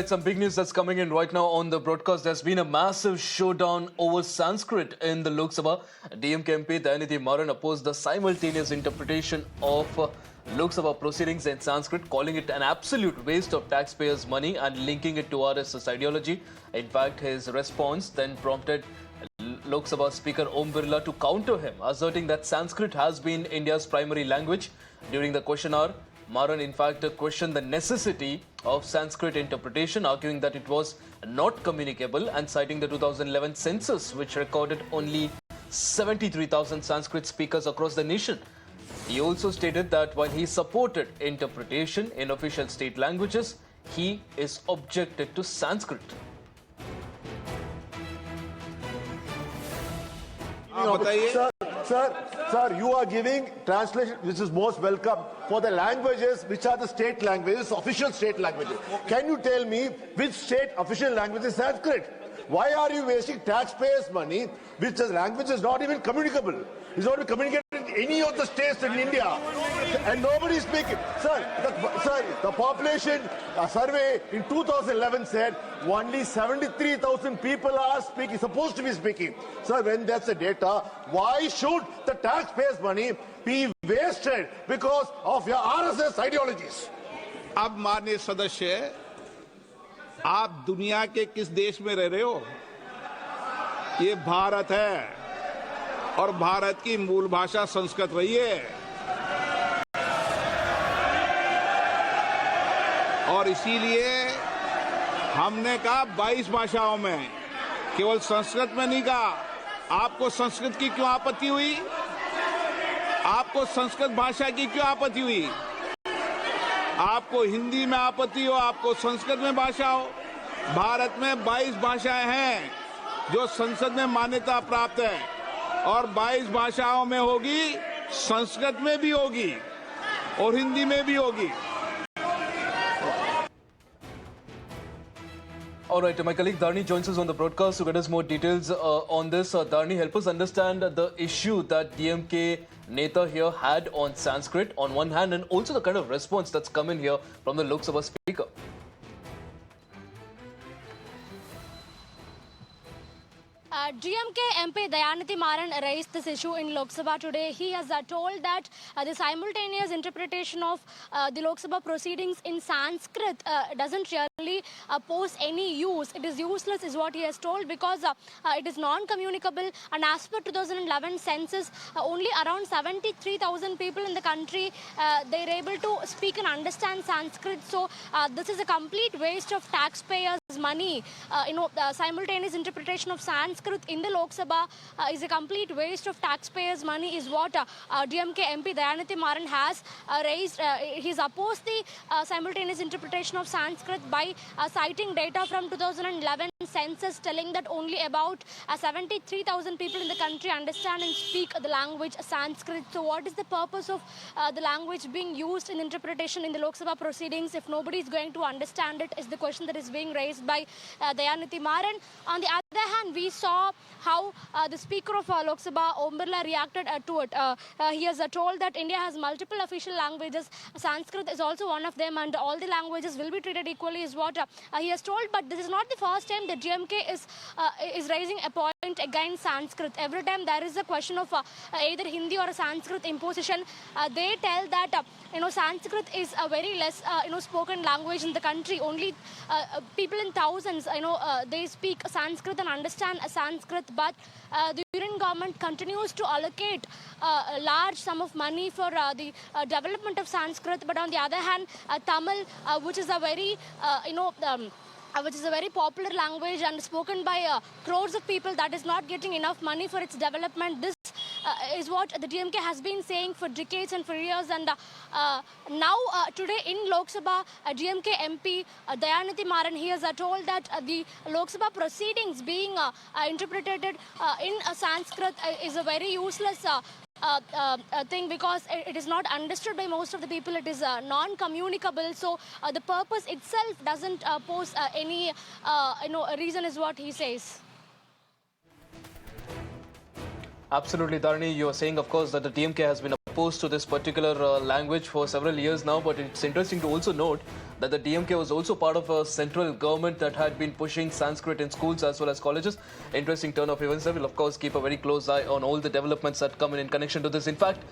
Some big news that's coming in right now on the broadcast. There's been a massive showdown over Sanskrit in the Lok Sabha. DMK MP Dayanidhi Maran opposed the simultaneous interpretation of Lok Sabha proceedings in Sanskrit, calling it an absolute waste of taxpayers' money and linking it to RSS ideology. In fact, his response then prompted Lok Sabha Speaker Om Birla to counter him, asserting that Sanskrit has been India's primary language. During the question hour, Maran in fact questioned the necessity of Sanskrit interpretation, arguing that it was not communicable and citing the 2011 census, which recorded only 73,000 Sanskrit speakers across the nation. He also stated that while he supported interpretation in official state languages, he is objected to Sanskrit. Sir, you are giving translation which is most welcome for the languages which are the state languages, official state languages. Can you tell me which state official language is Sanskrit? Why are you wasting taxpayers' money, which the language is not even communicable? It's not communicated in any of the states in India, and nobody is speaking. Sir, the population survey in 2011 said only 73,000 people are speaking, supposed to be speaking. Sir, when that's the data, why should the taxpayers' money be wasted because of your RSS ideologies? अब माननीय सदस्य, आप दुनिया के किस देश में रह रहे हो? ये भारत है और भारत की मूल भाषा संस्कृत रही है और इसीलिए हमने कहा 22 भाषाओं में, केवल संस्कृत में नहीं कहा। आपको संस्कृत की क्यों आपत्ति हुई? आपको संस्कृत भाषा की क्यों आपत्ति हुई? आपको हिंदी में आपत्ति हो, आपको संस्कृत में भाषा हो। भारत में 22 भाषाएं हैं जो संसद में मान्यता प्राप्त है और 22 भाषाओं में होगी, संस्कृत में भी होगी और हिंदी में भी होगी। All right, my colleague Dharni joins us on the broadcast to get us more details on this. Dharni, help us understand the issue that DMK Neta here had on Sanskrit on one hand, and also the kind of response that's come in here from the Lok Sabha Speaker. DMK MP Dayanidhi Maran raised this issue in Lok Sabha today. He has told that the simultaneous interpretation of the Lok Sabha proceedings in Sanskrit doesn't really pose any use. It is useless is what he has told, because it is non-communicable, and as per 2011 census, only around 73,000 people in the country they're able to speak and understand Sanskrit. So this is a complete waste of taxpayers' money. Simultaneous interpretation of Sanskrit in the Lok Sabha is a complete waste of taxpayers' money, is what DMK MP Dayanidhi Maran has raised. He's opposed the simultaneous interpretation of Sanskrit by citing data from 2011 census, telling that only about 73,000 people in the country understand and speak the language Sanskrit. So what is the purpose of the language being used in interpretation in the Lok Sabha proceedings if nobody is going to understand it, is the question that is being raised by Dayanidhi Maran. On the other hand, we saw how the Speaker of Lok Sabha, Om Birla, reacted to it. He has told that India has multiple official languages. Sanskrit is also one of them, and all the languages will be treated equally, is what he has told. But this is not the first time that GMK is raising a point against Sanskrit. Every time there is a question of either Hindi or a Sanskrit imposition, they tell that Sanskrit is a very less spoken language in the country. Only people in thousands they speak Sanskrit and understand Sanskrit, but the Union government continues to allocate a large sum of money for the development of Sanskrit. But on the other hand, Tamil, which is a very which is a very popular language and spoken by crores of people, that is not getting enough money for its development. This is what the DMK has been saying for decades and for years. And now, today in Lok Sabha, DMK MP Dayanidhi Maran, he has told that the Lok Sabha proceedings being interpreted in Sanskrit is a very useless thing, because it is not understood by most of the people. It is non-communicable. So the purpose itself doesn't pose any reason, is what he says. Absolutely, Dharni. You are saying, of course, that the DMK has been opposed to this particular language for several years now, but it's interesting to also note that the DMK was also part of a central government that had been pushing Sanskrit in schools as well as colleges. Interesting turn of events. I will of course keep a very close eye on all the developments that come in connection to this. In fact,